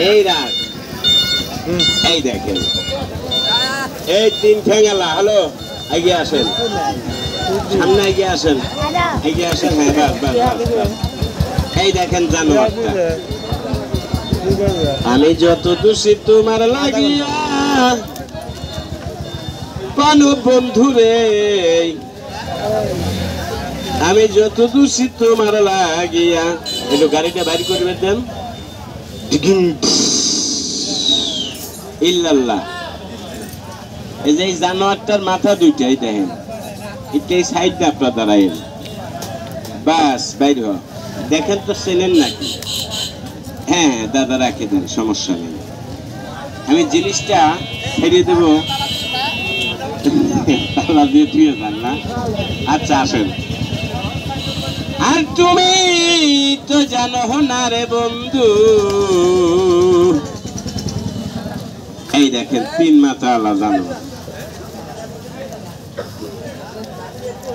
এই রাখ এই দেখেন এই তিন ঠেঙ্গালা হ্যালো এগিয়ে আসেন সামনে এগিয়ে আসেন এগিয়ে আসেন হ্যাঁ বাস বাস বাস এই দেখেন জানোয়ারটা আমি যত দোষী তোমার লাগিয়া কোন বন্ধু রে আমি যত দোষী তোমার লাগিয়া একটু গাড়িটা বাইরে করবে দেন ইল্লাল্লাহ এই যে এই জানোয়ারটার মাথা দুইটাই দেখেন এটা এই সাইডটা আপনার দাঁড়ায় বাস বাইর হ দেখেন তো চেনেন নাকি হ্যাঁ হ্যাঁ দাদা রাখে দেন সমস্যা নেই আমি জিনিসটা ফেরিয়ে দেবো তালা দিয়ে ধুয়ে যান না আচ্ছা আসেন আর তুমি তো জানো না রে বন্ধু এই দেখেন তিন মাথা আলাদা জানোয়ার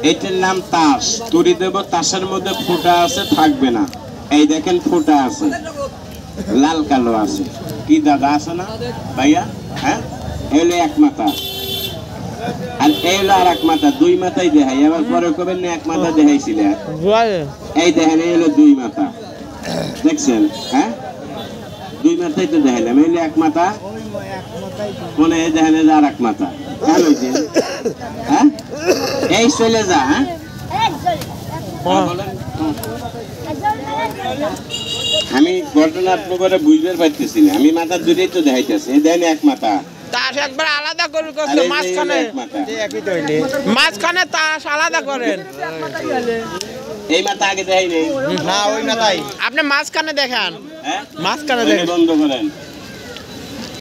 এটার নাম তাস তুরি দেব তাসের মধ্যে ফোঁটা আছে থাকবে না এই দেখেন ফোঁটা আছে লাল কালো আছে কি দাদা আছে না ভাইয়া হ্যাঁ এলো এক মাথা আর এলো আর এক মাথা দুই মাথাই দেখাই এবার পরে কবেন না এক মাথা দেখাইছিলে এই দেখেন এলো দুই মাথা দেখছেন হ্যাঁ দুই মাথাই তো দেখাইলাম এলো এক মাথা মনে হয় দেখেন আর এক মাথা কেন হ্যাঁ এই চলে যা হ্যাঁ আমি ঘটনা আপনার বুঝতে পারতেছি না আমি মাথা দূরেই তো দেখাইতেছি এই দেখেন এক মাথা তাস একবার আলাদা করে করতে মাঝখানে তাস আলাদা করেন এই মাথা আগে দেখাই নেই না ওই মাথাই আপনি মাঝখানে দেখান হ্যাঁ মাঝখানে দেখেন বন্ধ করেন